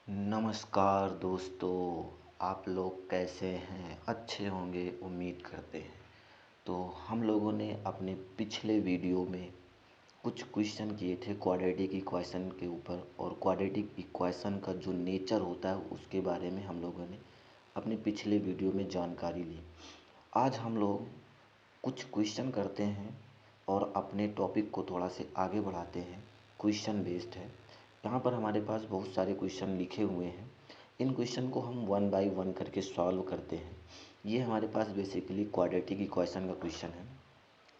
नमस्कार दोस्तों, आप लोग कैसे हैं? अच्छे होंगे उम्मीद करते हैं। तो हम लोगों ने अपने पिछले वीडियो में कुछ क्वेश्चन किए थे क्वाड्रेटिक इक्वेशन के ऊपर, और क्वाड्रेटिक इक्वेशन का जो नेचर होता है उसके बारे में हम लोगों ने अपने पिछले वीडियो में जानकारी ली। आज हम लोग कुछ क्वेश्चन करते हैं और अपने टॉपिक को थोड़ा से आगे बढ़ाते हैं। क्वेश्चन बेस्ड है। यहाँ पर हमारे पास बहुत सारे क्वेश्चन लिखे हुए हैं। इन क्वेश्चन को हम वन बाय वन करके सॉल्व करते हैं। ये हमारे पास बेसिकली क्वाड्रेटिक इक्वेशन का क्वेश्चन है,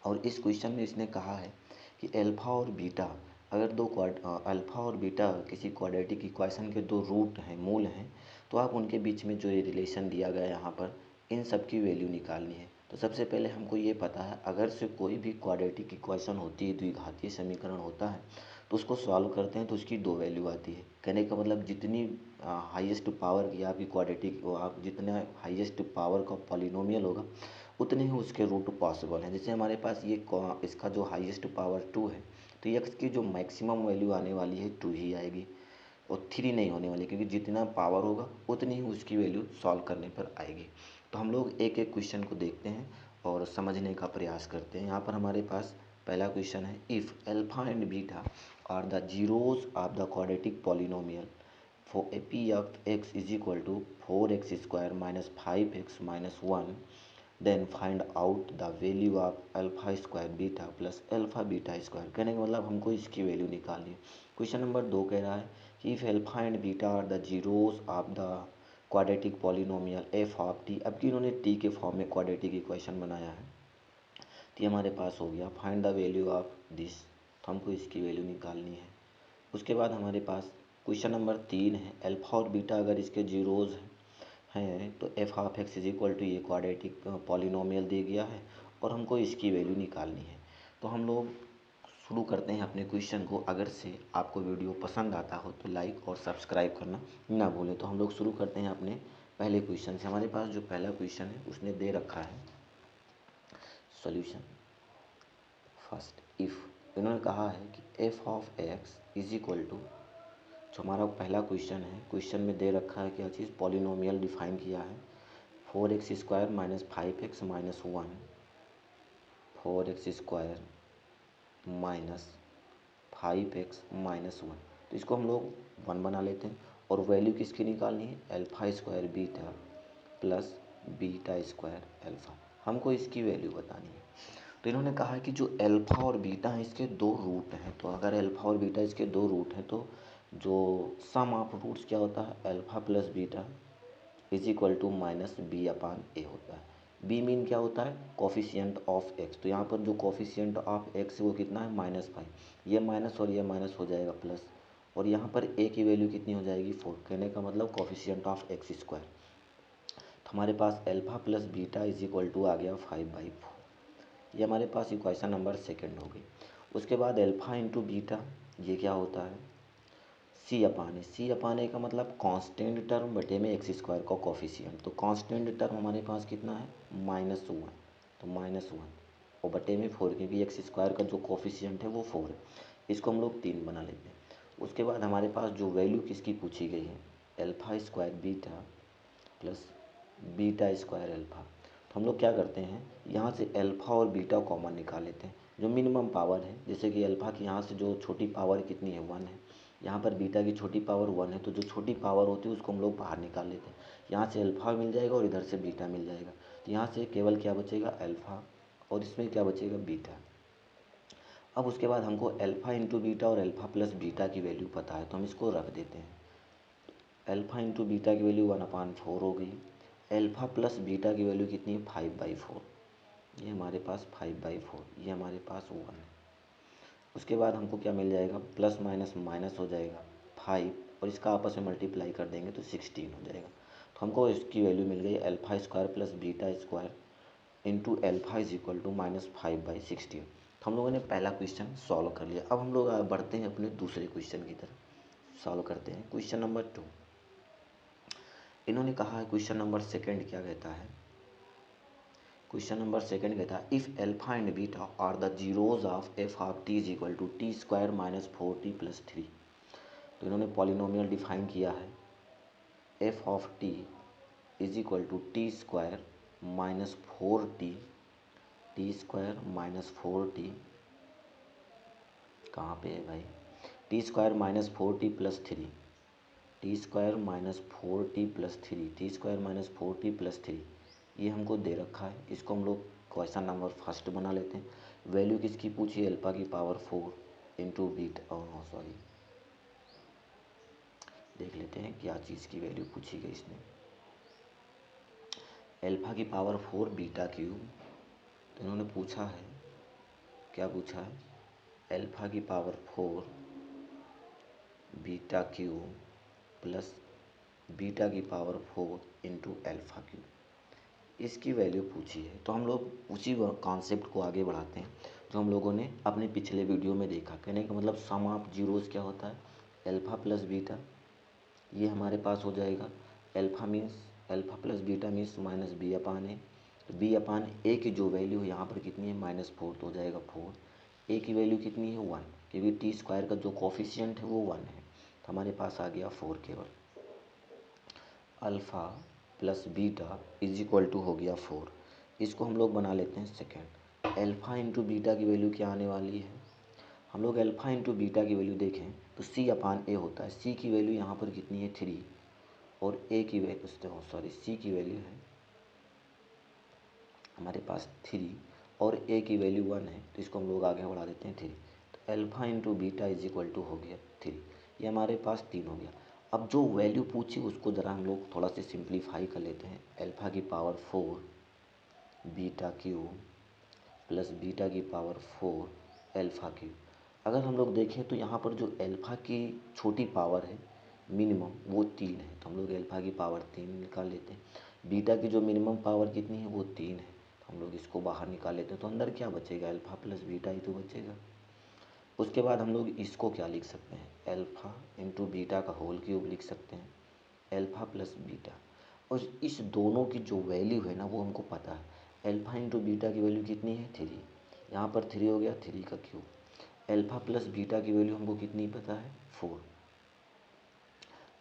और इस क्वेश्चन में इसने कहा है कि अल्फ़ा और बीटा, अगर अल्फ़ा और बीटा किसी क्वाड्रेटिक इक्वेशन के दो रूट हैं, मूल हैं, तो आप उनके बीच में जो ये रिलेशन दिया गया है यहाँ पर, इन सब की वैल्यू निकालनी है। तो सबसे पहले हमको ये पता है, अगर से कोई भी क्वाड्रेटिक इक्वेशन होती है, द्विघातीय समीकरण होता है, तो उसको सॉल्व करते हैं तो उसकी दो वैल्यू आती है। कहने का मतलब जितनी हाईएस्ट पावर की आपकी क्वाड्रेटिक, आप जितना हाईएस्ट पावर का पॉलिनोमियल होगा उतने ही उसके रूट पॉसिबल हैं। जैसे हमारे पास ये इसका जो हाईएस्ट पावर 2 है, तो एक्स की जो मैक्सिमम वैल्यू आने वाली है 2 ही आएगी, और 3 नहीं होने वाली, क्योंकि जितना पावर होगा उतनी ही उसकी वैल्यू सॉल्व करने पर आएगी। तो हम लोग एक एक क्वेश्चन को देखते हैं और समझने का प्रयास करते हैं। यहाँ पर हमारे पास पहला क्वेश्चन है, if alpha and beta are the zeros of the quadratic polynomial for a p of x is equal to 4x square minus 5x minus 1, then find out the value of alpha square beta plus alpha beta square। कहने का मतलब हमको इसकी value निकालनी है। Question number 2 कह रहा है कि if alpha and beta are the zeros of the quadratic polynomial F of T. अब कि इन्होंने टी के फॉर्म में क्वाड्रेटिक इक्वेशन बनाया है, तो ये हमारे पास हो गया find the value of this, तो हमको इसकी वैल्यू निकालनी है। उसके बाद हमारे पास क्वेश्चन नंबर 3 है, अल्फा और बीटा अगर इसके जीरोज हैं तो F of X is equal to ये क्वाड्रेटिक पॉलिनोमियल दे गया है, और हमको इसकी वैल्यू निकालनी है। तो हम लोग शुरू करते हैं अपने क्वेश्चन को। अगर से आपको वीडियो पसंद आता हो तो लाइक और सब्सक्राइब करना ना भूलें। तो हम लोग शुरू करते हैं अपने पहले क्वेश्चन से। हमारे पास जो पहला क्वेश्चन है उसने दे रखा है सॉल्यूशन। फर्स्ट इफ़ इन्होंने कहा है कि F of X is equal to, जो हमारा पहला क्वेश्चन है, क्वेश्चन में दे रखा है क्या चीज़, पॉलिनोमियल डिफाइन किया है 4x square minus 5x minus 1, 4x square minus 5x minus 1। तो इसको हम लोग 1 बना लेते हैं, और वैल्यू किसकी निकालनी है, alpha square beta plus beta square alpha, हमको इसकी वैल्यू बतानी है। तो इन्होंने कहा है कि जो अल्फा और बीटा है इसके दो रूट हैं, तो अगर अल्फा और बीटा इसके दो रूट हैं तो जो सम ऑफ रूट्स क्या होता है, alpha plus beta is equal to minus B upon A होता है। बी मीन क्या होता है, कोफिशिएंट ऑफ एक्स। तो यहाँ पर जो कोफिशिएंट ऑफ एक्स है वो कितना है, -5। ये माइनस और ये माइनस हो जाएगा प्लस, और यहाँ पर ए की वैल्यू कितनी हो जाएगी 4। कहने का मतलब कोफिशिएंट ऑफ एक्स स्क्वायर। तो हमारे पास alpha plus beta is equal to आ गया 5/4। ये हमारे पास इक्वेशन नंबर सेकंड हो गई। उसके बाद अल्फा इंटू बीटा, ये क्या होता है, सी अपान ए। सी अपान ए का मतलब कांस्टेंट टर्म बटे में एक्स स्क्वायर का कोफिशिएंट। तो कांस्टेंट टर्म हमारे पास कितना है, -1, तो -1 और बटे में 4, क्योंकि एक्स स्क्वायर का जो कोफिशिएंट है वो 4 है। इसको हम लोग 3 बना लेते हैं। उसके बाद हमारे पास जो वैल्यू किसकी पूछी गई है, alpha square beta plus beta square alpha. तो हम लोग क्या करते हैं, यहाँ से अल्फा और बीटा कॉमन निकाल लेते हैं, जो मिनिमम पावर है। जैसे कि अल्फा की यहाँ से जो छोटी पावर कितनी है, 1 है, यहाँ पर बीटा की छोटी पावर 1 है, तो जो छोटी पावर होती है उसको हम लोग बाहर निकाल लेते हैं। यहाँ से अल्फा मिल जाएगा और इधर से बीटा मिल जाएगा, तो यहाँ से केवल क्या बचेगा, अल्फा, और इसमें क्या बचेगा, बीटा। अब उसके बाद हमको अल्फा इंटू बीटा और अल्फा प्लस बीटा की वैल्यू पता है, तो हम इसको रख देते हैं। अल्फा इंटू बीटा की वैल्यू 1/4 हो गई। अल्फा प्लस बीटा की वैल्यू कितनी है, 5/4। ये हमारे पास 5/4, ये हमारे पास 1 है। उसके बाद हमको क्या मिल जाएगा, प्लस माइनस माइनस हो जाएगा 5, और इसका आपस में मल्टीप्लाई कर देंगे तो 16 हो जाएगा। तो हमको इसकी वैल्यू मिल गई alpha square plus beta square into alpha is equal to -5/16। तो हम लोगों ने पहला क्वेश्चन सॉल्व कर लिया। अब हम लोग बढ़ते हैं अपने दूसरे क्वेश्चन की तरफ, सॉल्व करते हैं क्वेश्चन नंबर 2। इन्होंने कहा है क्वेश्चन नंबर सेकंड क्या कहता है, क्वेश्चन नंबर सेकंड कहता है if alpha and beta are the zeros of F of T is equal to T square minus 4t plus 3। तो इन्होंने पॉलिनोमियल डिफाइन किया है F of T is equal to T square minus 4t, T square minus 4t कहाँ पे है भाई, T square minus 4t plus 3, T square minus 4t plus 3, T square minus 4t plus 3, ये हमको दे रखा है। इसको हम लोग क्वेश्चन नंबर फर्स्ट बना लेते हैं। वैल्यू किसकी पूछी है, अल्फा की पावर 4 इंटू बीटा, सॉरी देख लेते हैं क्या चीज़ की वैल्यू पूछी गई इसने। अल्फा की पावर 4 बीटा क्यूब, तो इन्होंने पूछा है, क्या पूछा है, अल्फा की power 4 beta cube plus beta की पावर 4 इंटू अल्फा क्यूब, इसकी वैल्यू पूछी है। तो हम लोग उसी कॉन्सेप्ट को आगे बढ़ाते हैं जो हम लोगों ने अपने पिछले वीडियो में देखा। कहने का मतलब सम ऑफ जीरोस क्या होता है, अल्फा प्लस बीटा, ये हमारे पास हो जाएगा alpha means alpha plus beta means minus B upon A, तो बी अपान ए की जो वैल्यू है यहाँ पर कितनी है, -4, तो हो जाएगा 4। ए की वैल्यू कितनी है 1, क्योंकि टी स्क्वायर का जो कोफिशिएंट है वो 1 है, तो हमारे पास आ गया 4 केवल। Alpha plus beta is equal to हो गया 4, इसको हम लोग बना लेते हैं सेकेंड। अल्फ़ा इंटू बीटा की वैल्यू क्या आने वाली है, हम लोग अल्फ़ा इंटू बीटा की वैल्यू देखें तो सी अपान ए होता है। सी की वैल्यू यहाँ पर कितनी है 3, और ए की वैल्यू सॉरी सी की वैल्यू है हमारे पास 3 और ए की वैल्यू 1 है, तो इसको हम लोग आगे बढ़ा देते हैं 3, तो alpha into beta is equal to हो गया 3, ये हमारे पास 3 हो गया। अब जो वैल्यू पूछी उसको ज़रा हम लोग थोड़ा सा सिंप्लीफाई कर लेते हैं। अल्फ़ा की power 4 beta cube plus beta की पावर 4 अल्फ़ा क्यूब। अगर हम लोग देखें तो यहाँ पर जो अल्फ़ा की छोटी पावर है मिनिमम वो 3 है, तो हम लोग अल्फ़ा की पावर 3 निकाल लेते हैं। बीटा की जो मिनिमम पावर कितनी है वो 3 है, तो हम लोग इसको बाहर निकाल लेते हैं, तो अंदर क्या बचेगा, अल्फ़ा प्लस बीटा ही तो बचेगा। उसके बाद हम लोग इसको क्या लिख सकते हैं, अल्फ़ा इंटू बीटा का होल क्यूब लिख सकते हैं, अल्फ़ा प्लस बीटा, और इस दोनों की जो वैल्यू है ना वो हमको पता है। अल्फ़ा इंटू बीटा की वैल्यू कितनी है 3, यहाँ पर 3 हो गया 3 का क्यूब। अल्फ़ा प्लस बीटा की वैल्यू हमको कितनी पता है 4,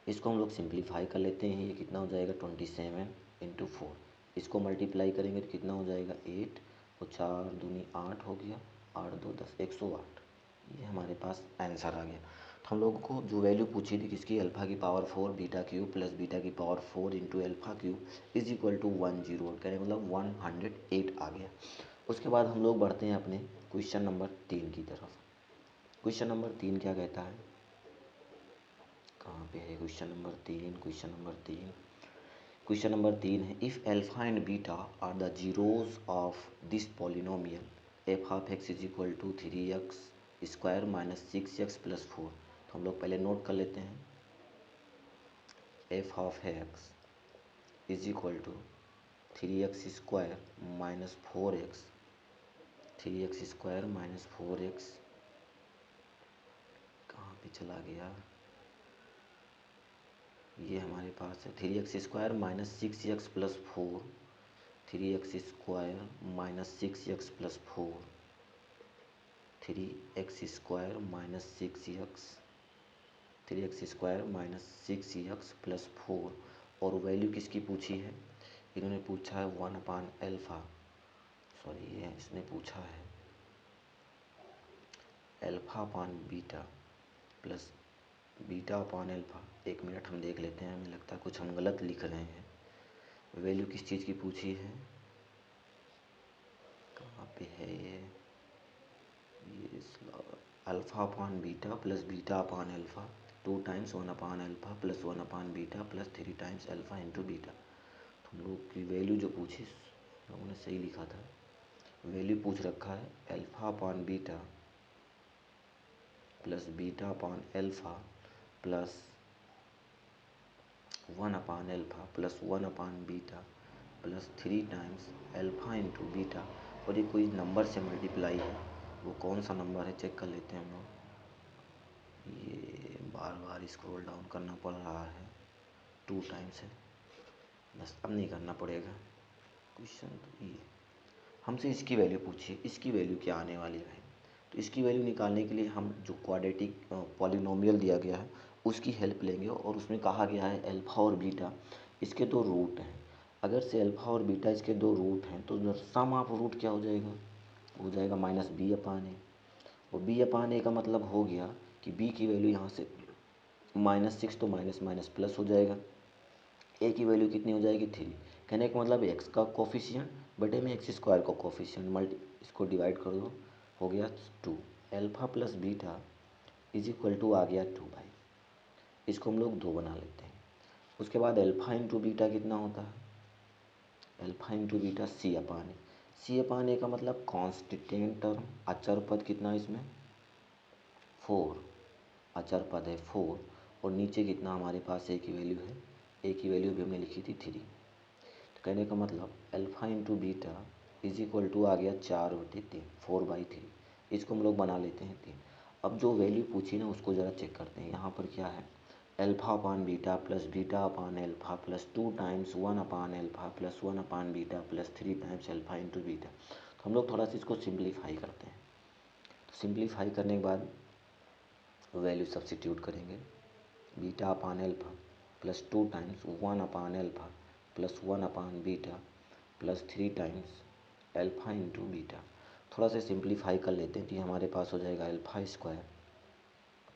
इसको हम लोग सिंप्लीफाई कर लेते हैं, ये कितना हो जाएगा 27 इंटू 4, इसको मल्टीप्लाई करेंगे तो कितना हो जाएगा 8, और 4 दूनी 8 हो गया, 8 2 10 108, ये हमारे पास आंसर आ गया। तो हम लोगों को जो वैल्यू पूछी थी किसकी, अल्फ़ा की power 4 beta cube plus beta की power 4 into alpha cube is equal to 10, कहने मतलब 108 आ गया। उसके बाद हम लोग बढ़ते हैं अपने क्वेश्चन नंबर 3 की तरफ। क्वेश्चन नंबर 3 क्या कहता है, कहाँ पे है क्वेश्चन नंबर 3, क्वेश्चन नंबर 3 है, if alpha and beta are the zeros of this polynomial F of X is equal to 3x square minus 6x plus 4, तो हम लोग पहले नोट कर लेते हैं, F of X is equal to 3x square minus 4x, 3x square minus 4x कहाँ पे चला गया, ये हमारे पास है 3x square minus 6x plus 4, 3x square minus 6x plus 4, 3x square minus 6x, 3x square minus 6x plus 4, और value किसकी पूछी है, इन्होंने पूछा है 1 अपान अल्फ़ा, सॉरी ये इसने पूछा है alpha upon beta plus beta upon alpha. एक मिनट हम देख लेते हैं, हमें लगता है कुछ हम गलत लिख रहे हैं। वैल्यू किस चीज़ की पूछी है, कहाँ पे है ये alpha upon beta plus beta upon alpha 2 times 1 upon alpha plus 1 upon beta plus 3 times alpha into beta. तो हम लोग की वैल्यू जो पूछी लोगों ने सही लिखा था, वैल्यू पूछ रखा है alpha upon beta plus beta upon alpha plus 1 upon alpha plus 1 upon beta plus 3 times alpha into beta, और ये कोई नंबर से मल्टीप्लाई है, वो कौन सा नंबर है चेक कर लेते हैं हम लोग। ये बार बार स्क्रॉल डाउन करना पड़ रहा है, 2 टाइम्स है, बस अब नहीं करना पड़ेगा। क्वेश्चन तो ये हमसे इसकी वैल्यू पूछिए, इसकी वैल्यू क्या आने वाली है, तो इसकी वैल्यू निकालने के लिए हम जो क्वाड्रेटिक पॉलिनोमियल दिया गया है उसकी हेल्प लेंगे और उसमें कहा गया है अल्फ़ा और बीटा इसके दो रूट हैं। अगर से अल्फ़ा और बीटा इसके दो रूट हैं तो सम ऑफ रूट क्या हो जाएगा माइनस बी अपान ए। और बी अपान ए का मतलब हो गया कि बी की वैल्यू यहाँ से -6 तो माइनस माइनस प्लस हो जाएगा। ए की वैल्यू कितनी हो जाएगी 3। कहने का मतलब एक्स का कोफिशिएंट बटे में एक्स स्क्वायर का कोफिशिएंट मल्टी इसको डिवाइड कर दो, हो गया 2। Alpha plus beta is equal to आ गया 2 भाई। इसको हम लोग 2 बना लेते हैं। उसके बाद अल्फ़ा इंटू बीटा कितना होता है, अल्फ़ा इंटू बीटा सी अपान ए। सी अपान ए का मतलब कॉन्स्टिटेंट टर्म, अचर पद कितना है इसमें 4, अचर पद है 4। और नीचे कितना हमारे पास ए की वैल्यू है, ए की वैल्यू भी हमने लिखी थी 3। तो कहने का मतलब alpha into beta is equal to आ गया 4/3, 4/3। इसको हम लोग बना लेते हैं 3। अब जो वैल्यू पूछी ना उसको ज़रा चेक करते हैं। यहाँ पर क्या है, alpha upon beta plus beta upon alpha plus 2 times 1 upon alpha plus 1 upon beta plus 3 times alpha into beta. तो हम लोग थोड़ा सा इसको सिंप्लीफाई करते हैं। तो सिंप्लीफाई करने के बाद वैल्यू सब्सिट्यूट करेंगे। Beta upon alpha plus 2 times 1 upon alpha plus 1 upon beta plus 3 times alpha into beta. थोड़ा सा सिंप्लीफाई कर लेते हैं तो ये हमारे पास हो जाएगा alpha square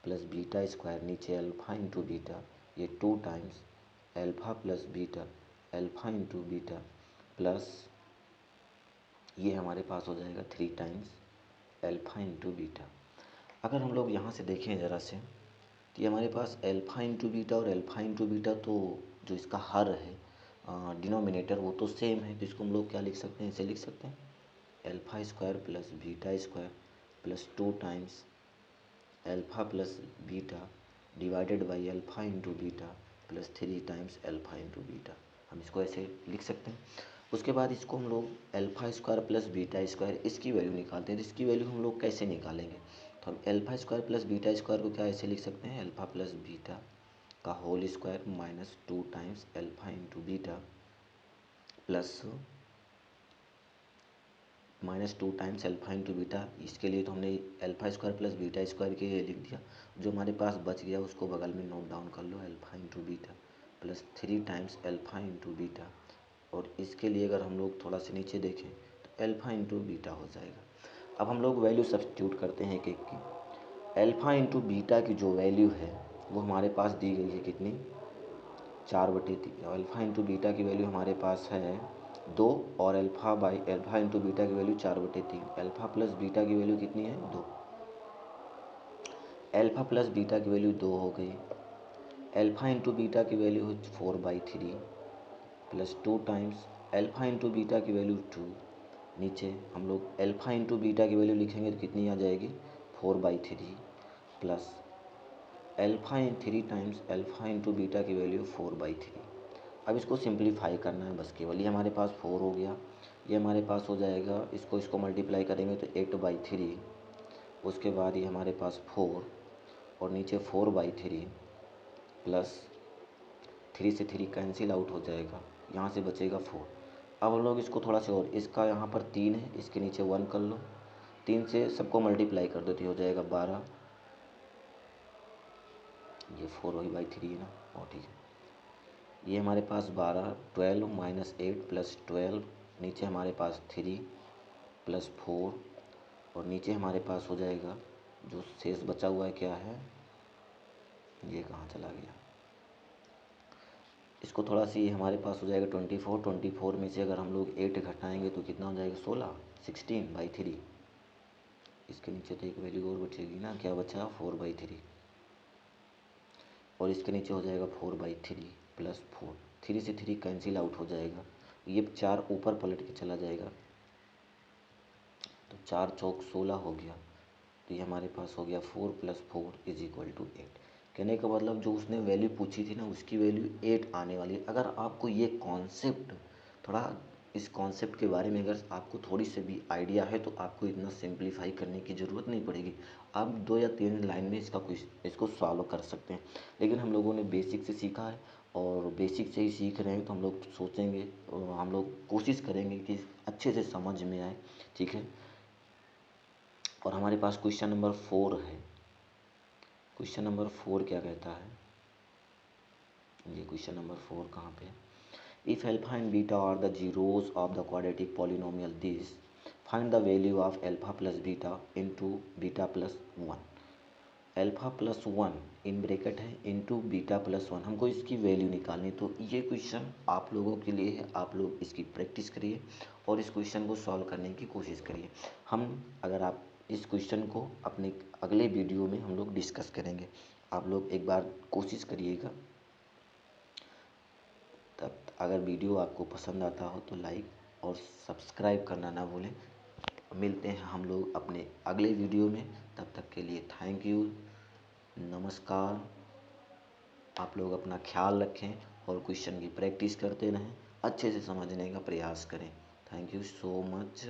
plus beta square, नीचे अल्फ़ा इंटू बीटा, ये 2 times alpha plus beta alpha into beta plus ये हमारे पास हो जाएगा 3 टाइम्स अल्फ़ा इंटू बीटा। अगर हम लोग यहाँ से देखें ज़रा से तो ये हमारे पास अल्फ़ा इंटू बीटा और अल्फ़ा इंटू बीटा तो जो इसका हर है डिनोमिनेटर वो तो सेम है। तो इसको हम लोग क्या लिख सकते हैं, इसे लिख सकते हैं alpha square plus beta square plus 2 times alpha plus beta divided by alpha into beta plus 3 times alpha into beta. हम इसको ऐसे लिख सकते हैं। उसके बाद इसको हम लोग alpha square plus beta square इसकी वैल्यू निकालते हैं। तो इसकी वैल्यू हम लोग कैसे निकालेंगे, तो हम alpha square plus beta square को क्या ऐसे लिख सकते हैं, अल्फ़ा प्लस बीटा का whole square minus 2 times alpha into beta plus -2 times alpha into beta. इसके लिए तो हमने alpha square plus beta square के लिए लिख दिया। जो हमारे पास बच गया उसको बगल में नोट डाउन कर लो, alpha into beta plus 3 times alpha into beta. और इसके लिए अगर हम लोग थोड़ा सा नीचे देखें तो अल्फ़ा इंटू बीटा हो जाएगा। अब हम लोग वैल्यू सब्स्टिट्यूट करते हैं एक एक की। अल्फ़ा इंटू बीटा की जो वैल्यू है वो हमारे पास दी गई है कितनी, 4/3। अल्फ़ा इंटू बीटा की वैल्यू हमारे पास है 2 और अल्फ़ा इंटू बीटा की वैल्यू 4/3। अल्फ़ा प्लस बीटा की वैल्यू कितनी है 2। अल्फ़ा प्लस बीटा की वैल्यू 2 हो गई। अल्फ़ा इंटू बीटा की वैल्यू है 4/3 plus 2 times alpha into beta की वैल्यू 2। नीचे हम लोग अल्फ़ा इंटू बीटा की वैल्यू लिखेंगे तो कितनी आ जाएगी 4/3 plus alpha 3 times alpha into beta की वैल्यू 4/3। अब इसको सिंप्लीफाई करना है बस केवल। ये हमारे पास 4 हो गया, ये हमारे पास हो जाएगा, इसको मल्टीप्लाई करेंगे तो 8/3। उसके बाद ये हमारे पास 4 और नीचे 4/3 प्लस 3 से 3 कैंसिल आउट हो जाएगा, यहाँ से बचेगा 4। अब हम लोग इसको थोड़ा सा और, इसका यहाँ पर 3 है, इसके नीचे 1 कर लो, 3 से सबको मल्टीप्लाई कर दो तो हो जाएगा 12। ये 4/3 है ना, और ठीक है। ये हमारे पास 12, 12 माइनस 8 प्लस 12, नीचे हमारे पास 3 प्लस 4 और नीचे हमारे पास हो जाएगा जो शेष बचा हुआ है क्या है, ये कहाँ चला गया, इसको थोड़ा सी हमारे पास हो जाएगा 24। 24 में से अगर हम लोग 8 घटाएंगे तो कितना हो जाएगा 16, 16/3। इसके नीचे तो एक वैल्यू और बचेगी ना, क्या बचा 4/3 और इसके नीचे हो जाएगा 4/3 प्लस 4, 3 से 3 कैंसिल आउट हो जाएगा, ये 4 ऊपर पलट के चला जाएगा तो 4 चौक 16 हो गया। तो ये हमारे पास हो गया 4 + 4 = 8। कहने का मतलब जो उसने वैल्यू पूछी थी ना उसकी वैल्यू 8 आने वाली है। अगर आपको ये कॉन्सेप्ट थोड़ा, इस कॉन्सेप्ट के बारे में अगर आपको थोड़ी सी भी आइडिया है तो आपको इतना सिंप्लीफाई करने की ज़रूरत नहीं पड़ेगी। आप 2 या 3 लाइन में इसको सॉल्व कर सकते हैं। लेकिन हम लोगों ने बेसिक से सीखा है और बेसिक से ही सीख रहे हैं तो हम लोग सोचेंगे और हम लोग कोशिश करेंगे कि अच्छे से समझ में आए, ठीक है। और हमारे पास क्वेश्चन नंबर 4 है। क्वेश्चन नंबर 4 क्या कहता है, ये क्वेश्चन नंबर 4 कहाँ पे है? If alpha and beta are the zeros of the quadratic polynomial this, find the value of alpha plus beta into beta plus 1. Alpha plus one in bracket है into beta plus one, हमको इसकी value निकालनी। तो ये question आप लोगों के लिए है, आप लोग इसकी प्रैक्टिस करिए और इस क्वेश्चन को सॉल्व करने की कोशिश करिए। अगर आप इस क्वेश्चन को अपने अगले वीडियो में हम लोग डिस्कस करेंगे, आप लोग एक बार कोशिश करिएगा। तब अगर वीडियो आपको पसंद आता हो तो लाइक और सब्सक्राइब करना ना भूलें। मिलते हैं हम लोग अपने अगले वीडियो में, तब तक के लिए थैंक यू, नमस्कार। आप लोग अपना ख्याल रखें और क्वेश्चन की प्रैक्टिस करते रहें, अच्छे से समझने का प्रयास करें। Thank you so much.